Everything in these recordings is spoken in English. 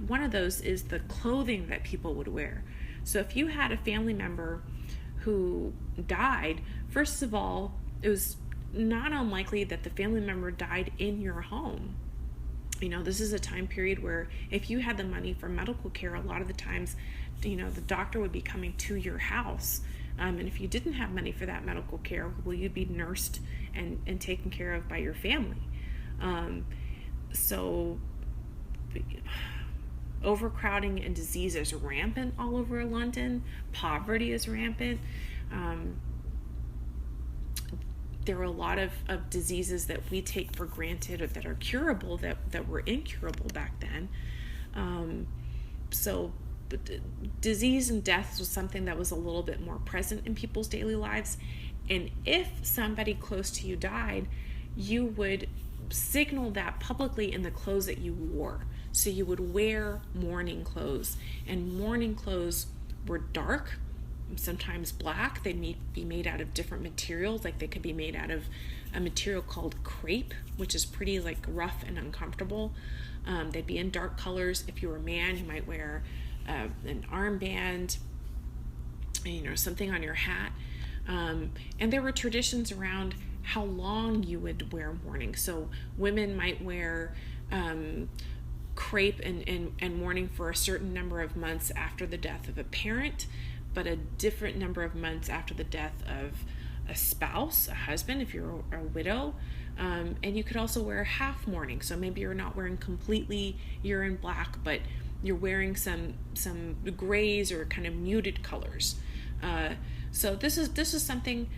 one of those is the clothing that people would wear. So if you had a family member who died, first of all, it was not unlikely that the family member died in your home. This is a time period where if you had the money for medical care, a lot of the times, the doctor would be coming to your house. And if you didn't have money for that medical care, well, you'd be nursed and taken care of by your family. So overcrowding and disease is rampant all over London. Poverty is rampant. There are a lot of diseases that we take for granted or that are curable that were incurable back then. So disease and death was something that was a little bit more present in people's daily lives. And if somebody close to you died, you would signal that publicly in the clothes that you wore. So you would wear mourning clothes, and mourning clothes were dark, sometimes black. They may be made out of different materials, like they could be made out of a material called crepe, which is pretty rough and uncomfortable. They'd be in dark colors. If you were a man, you might wear an armband, something on your hat. And there were traditions around how long you would wear mourning. So women might wear crepe and mourning for a certain number of months after the death of a parent, but a different number of months after the death of a spouse, a husband, if you're a widow. And you could also wear half mourning. So maybe you're not wearing completely, you're in black, but you're wearing some grays or kind of muted colors. So this is something,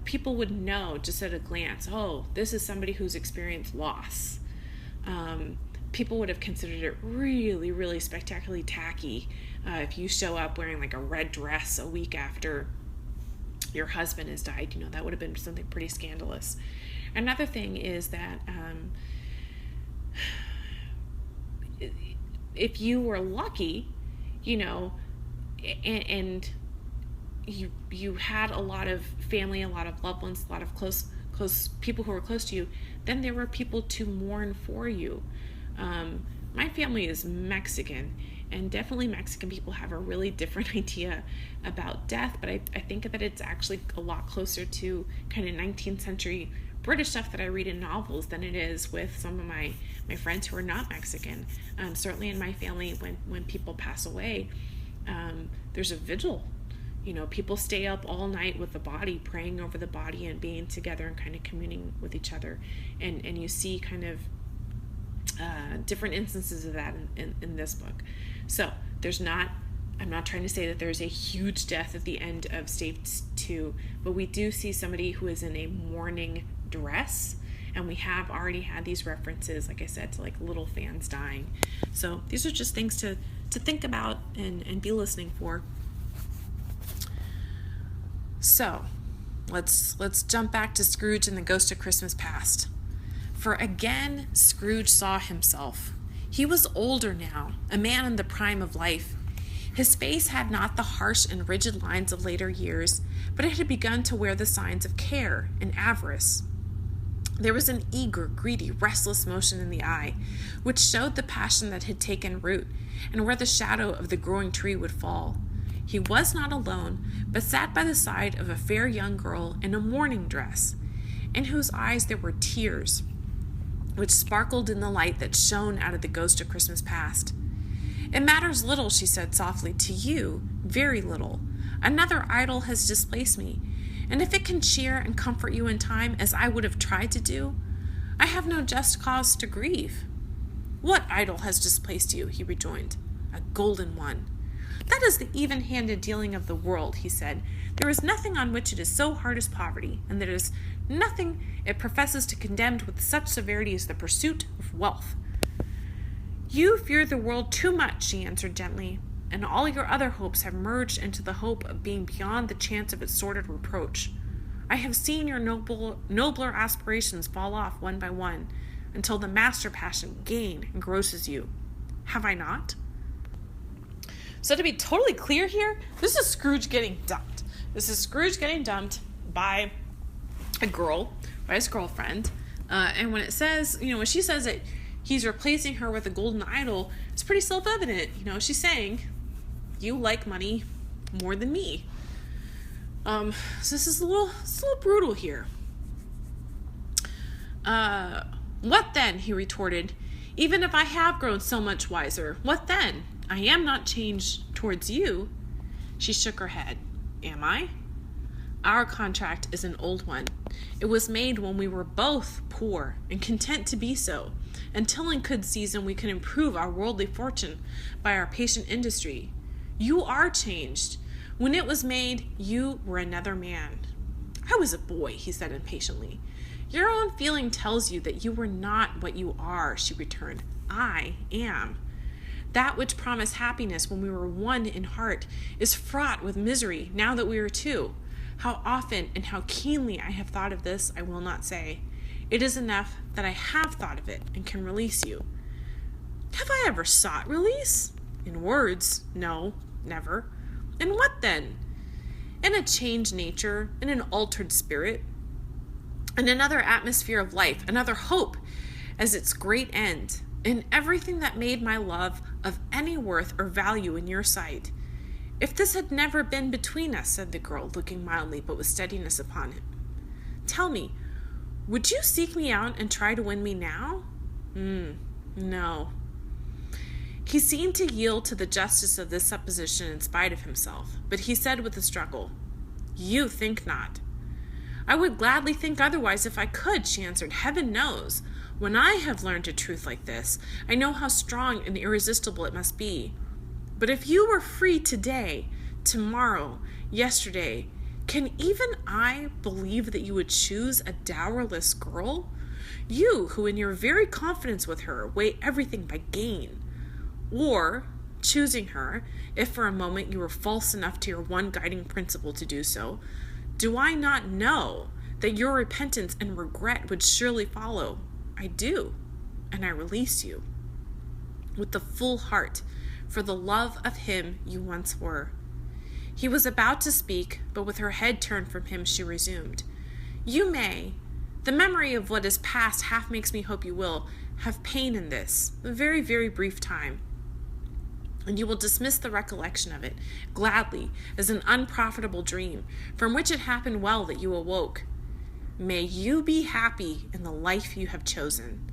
people would know just at a glance. Oh, this is somebody who's experienced loss. People would have considered it really, really spectacularly tacky if you show up wearing a red dress a week after your husband has died. That would have been something pretty scandalous. Another thing is that if you were lucky, and you had a lot of family, a lot of loved ones, a lot of close people who were close to you, then there were people to mourn for you. My family is Mexican, and definitely Mexican people have a really different idea about death, but I think that it's actually a lot closer to kind of 19th century British stuff that I read in novels than it is with some of my friends who are not Mexican. Certainly in my family, when people pass away, there's a vigil. People stay up all night with the body, praying over the body and being together and kind of communing with each other. And you see kind of different instances of that in this book. So I'm not trying to say that there's a huge death at the end of Stage 2, but we do see somebody who is in a mourning dress, and we have already had these references, like I said, to little fans dying. So these are just things to think about and be listening for. So let's jump back to Scrooge and the Ghost of Christmas Past. For again, Scrooge saw himself. He was older now, a man in the prime of life. His face had not the harsh and rigid lines of later years, but it had begun to wear the signs of care and avarice. There was an eager, greedy, restless motion in the eye, which showed the passion that had taken root, and where the shadow of the growing tree would fall. He was not alone, but sat by the side of a fair young girl in a mourning dress, in whose eyes there were tears, which sparkled in the light that shone out of the Ghost of Christmas Past. "It matters little," she said softly, "to you, very little. Another idol has displaced me, and if it can cheer and comfort you in time, as I would have tried to do, I have no just cause to grieve." "What idol has displaced you?" he rejoined. "A golden one." "That is the even-handed dealing of the world," he said. "There is nothing on which it is so hard as poverty, and there is nothing it professes to condemn with such severity as the pursuit of wealth." "You fear the world too much," she answered gently, "and all your other hopes have merged into the hope of being beyond the chance of its sordid reproach. I have seen your nobler aspirations fall off one by one, until the master passion, gain, engrosses you. Have I not?" So to be totally clear here, this is Scrooge getting dumped. This is Scrooge getting dumped by a girl, by his girlfriend. And when it says, when she says that he's replacing her with a golden idol, it's pretty self-evident. She's saying, you like money more than me. So this is a little brutal here. What then? He retorted. Even if I have grown so much wiser, what then? I am not changed towards you. She shook her head. Am I? Our contract is an old one. It was made when we were both poor and content to be so, until in good season we could improve our worldly fortune by our patient industry. You are changed. When it was made, you were another man. I was a boy, he said impatiently. Your own feeling tells you that you were not what you are, she returned. I am. That which promised happiness when we were one in heart is fraught with misery now that we are two. How often and how keenly I have thought of this, I will not say. It is enough that I have thought of it and can release you. Have I ever sought release? In words, no, never. In what then? In a changed nature, in an altered spirit, in another atmosphere of life, another hope as its great end, in everything that made my love of any worth or value in your sight. If this had never been between us, said the girl, looking mildly but with steadiness upon him, tell me, would you seek me out and try to win me now? No. He seemed to yield to the justice of this supposition in spite of himself, but he said with a struggle, You think not. I would gladly think otherwise if I could, she answered. Heaven knows. When I have learned a truth like this, I know how strong and irresistible it must be. But if you were free today, tomorrow, yesterday, can even I believe that you would choose a dowerless girl? You, who in your very confidence with her weigh everything by gain. Or, choosing her, if for a moment you were false enough to your one guiding principle to do so, do I not know that your repentance and regret would surely follow? I do, and I release you with the full heart for the love of him you once were. He was about to speak, but with her head turned from him, she resumed. You may, the memory of what is past half makes me hope you will, have pain in this, a very, very brief time. And you will dismiss the recollection of it gladly as an unprofitable dream from which it happened well that you awoke. May you be happy in the life you have chosen.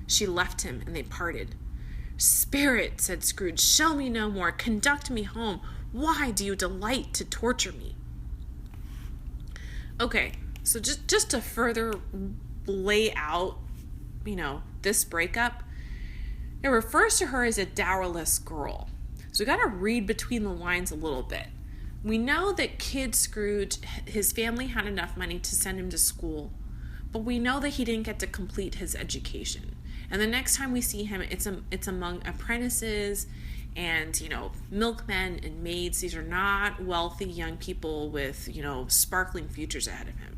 She left him and they parted. Spirit, said Scrooge, show me no more. Conduct me home. Why do you delight to torture me? Okay, so just to further lay out, this breakup, it refers to her as a dowerless girl. So we got to read between the lines a little bit. We know that Kid Scrooge, his family had enough money to send him to school, but we know that he didn't get to complete his education. And the next time we see him, it's among apprentices and, milkmen and maids. These are not wealthy young people with, sparkling futures ahead of him.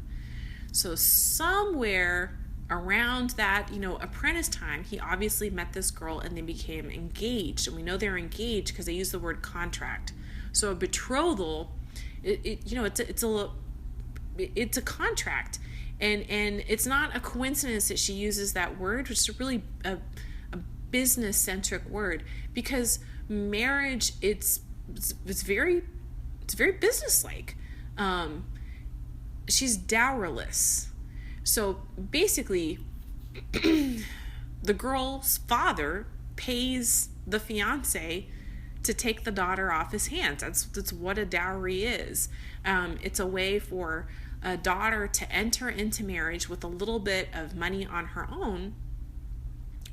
So somewhere around that, apprentice time, he obviously met this girl and they became engaged. And we know they're engaged because they use the word contract. So a betrothal, it's a contract. And it's not a coincidence that she uses that word, which is really a business-centric word, because marriage, it's very business-like. She's dowerless. So basically, the girl's father pays the fiance to take the daughter off his hands. That's what a dowry is. It's a way for a daughter to enter into marriage with a little bit of money on her own,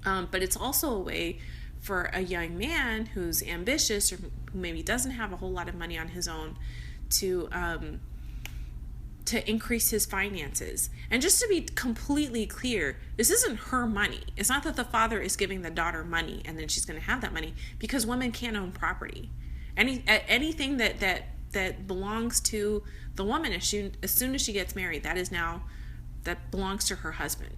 but it's also a way for a young man who's ambitious or who maybe doesn't have a whole lot of money on his own to increase his finances. And just to be completely clear, this isn't her money. It's not that the father is giving the daughter money and then she's going to have that money, because women can't own property. Anything that belongs to the woman, as soon as she gets married, that belongs to her husband.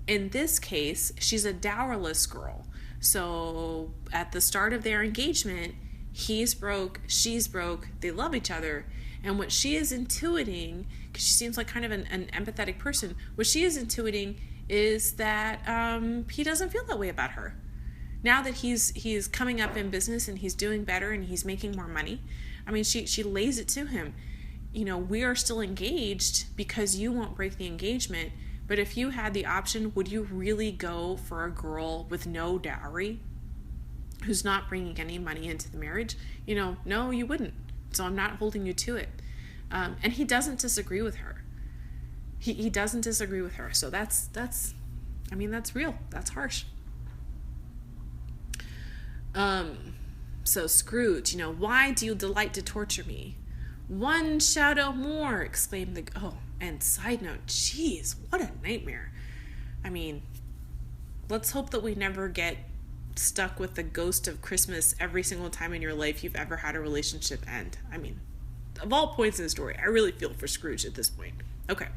In this case, she's a dowerless girl. So at the start of their engagement, he's broke, she's broke, they love each other. And what she is intuiting, because she seems like kind of an empathetic person, what she is intuiting is that he doesn't feel that way about her. Now that he's coming up in business and he's doing better and he's making more money, I mean, she lays it to him. We are still engaged because you won't break the engagement. But if you had the option, would you really go for a girl with no dowry who's not bringing any money into the marriage? No, you wouldn't. So I'm not holding you to it. And he doesn't disagree with her. He doesn't disagree with her. So that's real. That's harsh. So Scrooge, why do you delight to torture me? One shadow more, exclaimed and side note, geez, what a nightmare. I mean, let's hope that we never get stuck with the ghost of Christmas every single time in your life you've ever had a relationship end. I mean, of all points in the story, I really feel for Scrooge at this point. Okay.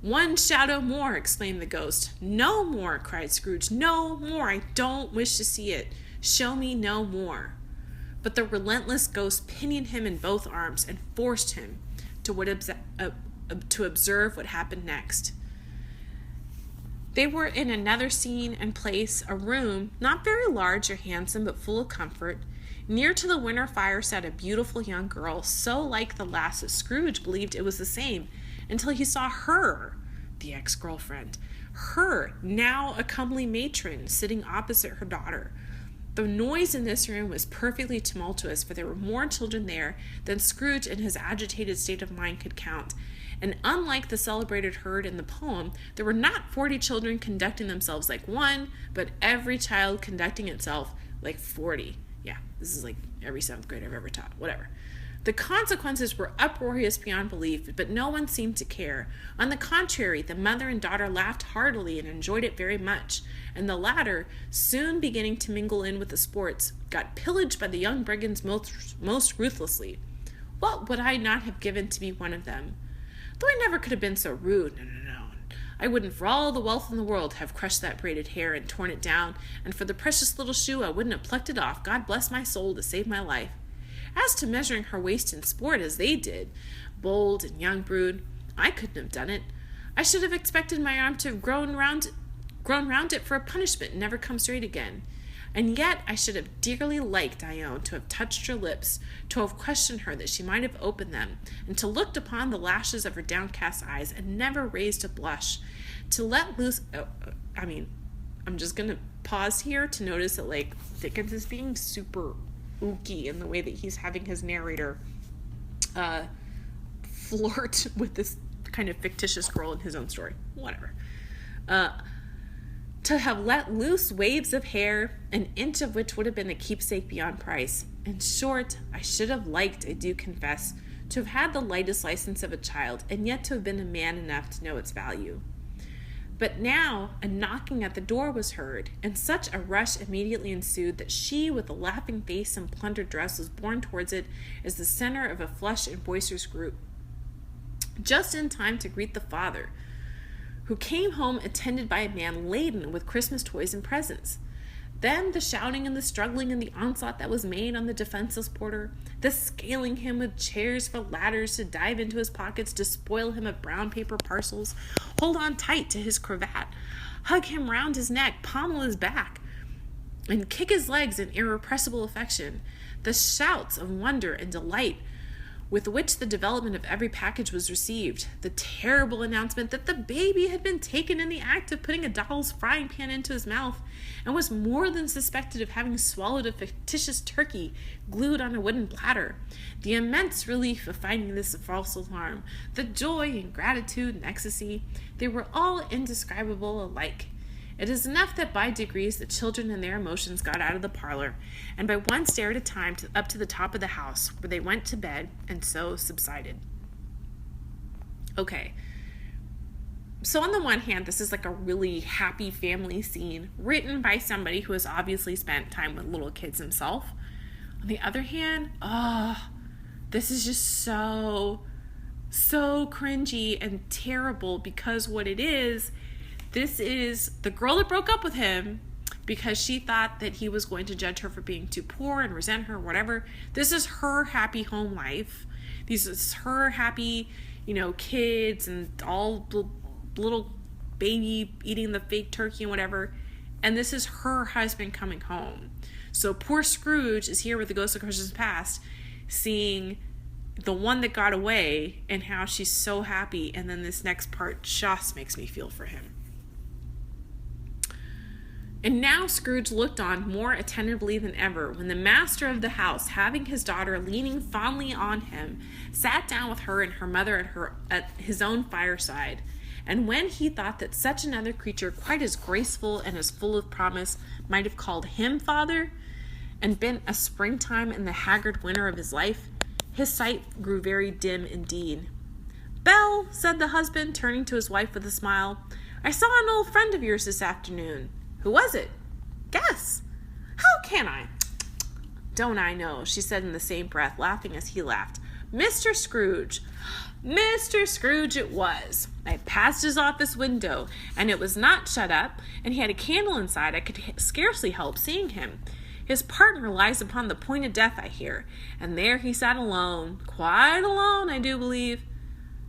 One shadow more, exclaimed the ghost. No more, cried Scrooge. No more. I don't wish to see it. Show me no more. But the relentless ghost pinioned him in both arms and forced him to observe what happened next. They were in another scene and place, a room, not very large or handsome, but full of comfort. Near to the winter fire sat a beautiful young girl, so like the lass that Scrooge believed it was the same, until he saw her, the ex-girlfriend, her, now a comely matron, sitting opposite her daughter. The noise in this room was perfectly tumultuous, for there were more children there than Scrooge in his agitated state of mind could count. And unlike the celebrated herd in the poem, there were not 40 children conducting themselves like one, but every child conducting itself like 40. Yeah, this is like every 7th grade I've ever taught, whatever. The consequences were uproarious beyond belief, but no one seemed to care. On the contrary, the mother and daughter laughed heartily and enjoyed it very much, and the latter, soon beginning to mingle in with the sports, got pillaged by the young brigands most ruthlessly. What would I not have given to be one of them? Though I never could have been so rude. No. I wouldn't for all the wealth in the world have crushed that braided hair and torn it down, and for the precious little shoe I wouldn't have plucked it off, God bless my soul, to save my life. As to measuring her waist in sport as they did, bold and young brood, I couldn't have done it. I should have expected my arm to have grown round it for a punishment and never come straight again. And yet I should have dearly liked, I own, to have touched her lips, to have questioned her that she might have opened them, and to looked upon the lashes of her downcast eyes and never raised a blush, to let loose. I'm just gonna pause here to notice that Dickens is being super ooky in the way that he's having his narrator flirt with this kind of fictitious girl in his own story. Whatever. To have let loose waves of hair, an inch of which would have been a keepsake beyond price. In short, I should have liked, I do confess, to have had the lightest license of a child, and yet to have been a man enough to know its value. But now a knocking at the door was heard, and such a rush immediately ensued that she, with a laughing face and plundered dress, was borne towards it as the center of a flushed and boisterous group, just in time to greet the father, who came home attended by a man laden with Christmas toys and presents. Then the shouting and the struggling and the onslaught that was made on the defenseless porter, the scaling him with chairs for ladders to dive into his pockets to spoil him of brown paper parcels, hold on tight to his cravat, hug him round his neck, pommel his back, and kick his legs in irrepressible affection, the shouts of wonder and delight with which the development of every package was received, the terrible announcement that the baby had been taken in the act of putting a doll's frying pan into his mouth, and was more than suspected of having swallowed a fictitious turkey glued on a wooden platter, the immense relief of finding this a false alarm, the joy and gratitude and ecstasy, they were all indescribable alike. It is enough that by degrees the children and their emotions got out of the parlor, and by one stair at a time up to the top of the house, where they went to bed, and so subsided. Okay, so on the one hand, this is like a really happy family scene, written by somebody who has obviously spent time with little kids himself. On the other hand, this is just so cringy and terrible, because what it is, this is the girl that broke up with him because she thought that he was going to judge her for being too poor and resent her, whatever. This is her happy home life. This is her happy, kids and all the little baby eating the fake turkey and whatever. And this is her husband coming home. So poor Scrooge is here with the ghost of Christmas past, seeing the one that got away and how she's so happy. And then this next part just makes me feel for him. And now Scrooge looked on more attentively than ever when the master of the house, having his daughter leaning fondly on him, sat down with her and her mother at his own fireside. And when he thought that such another creature, quite as graceful and as full of promise, might have called him father, and been a springtime in the haggard winter of his life, his sight grew very dim indeed. "Belle," said the husband, turning to his wife with a smile, "I saw an old friend of yours this afternoon." "Who was it?" "Guess." "How can I?" "Don't I know," she said in the same breath, laughing as he laughed. "Mr. Scrooge." Mr. Scrooge it was. I passed his office window, and it was not shut up, and he had a candle inside. I could scarcely help seeing him. His partner lies upon the point of death, I hear, and there he sat alone, quite alone, I do believe.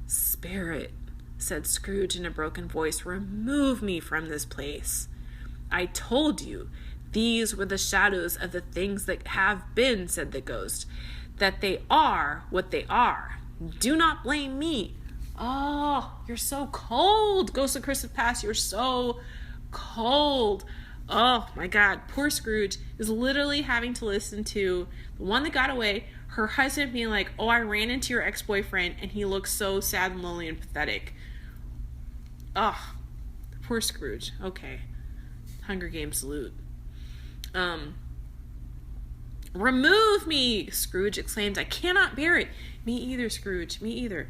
"Spirit," said Scrooge in a broken voice, "remove me from this place." "I told you, these were the shadows of the things that have been," said the ghost, "that they are what they are. Do not blame me." "Oh, you're so cold, Ghost of Christmas Past. You're so cold." Oh my God, poor Scrooge is literally having to listen to the one that got away, her husband being like, "Oh, I ran into your ex-boyfriend and he looks so sad and lonely and pathetic." Oh, poor Scrooge. Okay. Hunger Games salute. "Remove me," Scrooge exclaimed. "I cannot bear it." "Me either, Scrooge, me either."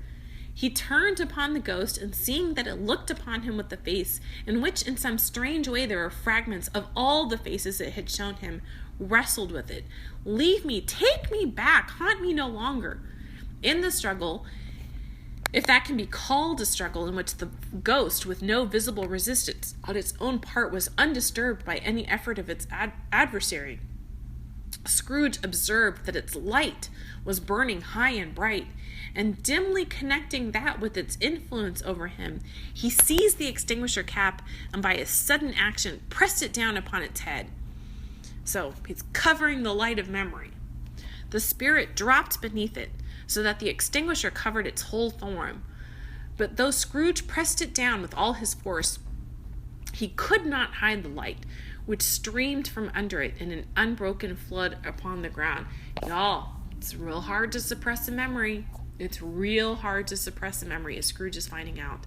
He turned upon the ghost, and seeing that it looked upon him with the face, in which in some strange way there were fragments of all the faces it had shown him, wrestled with it. "Leave me, take me back, haunt me no longer." In the struggle, if that can be called a struggle, in which the ghost, with no visible resistance on its own part, was undisturbed by any effort of its adversary, Scrooge observed that its light was burning high and bright, and dimly connecting that with its influence over him, he seized the extinguisher cap and by a sudden action pressed it down upon its head. So he's covering the light of memory. The spirit dropped beneath it, so that the extinguisher covered its whole form. But though Scrooge pressed it down with all his force, he could not hide the light, which streamed from under it in an unbroken flood upon the ground. Y'all, it's real hard to suppress a memory. It's real hard to suppress a memory, as Scrooge is finding out.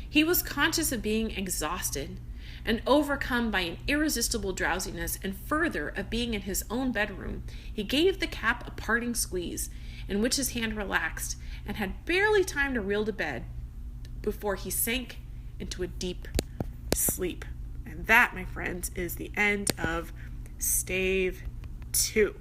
He was conscious of being exhausted and overcome by an irresistible drowsiness, and further, of being in his own bedroom. He gave the cap a parting squeeze, in which his hand relaxed, and had barely time to reel to bed before he sank into a deep sleep. And that, my friends, is the end of Stave 2.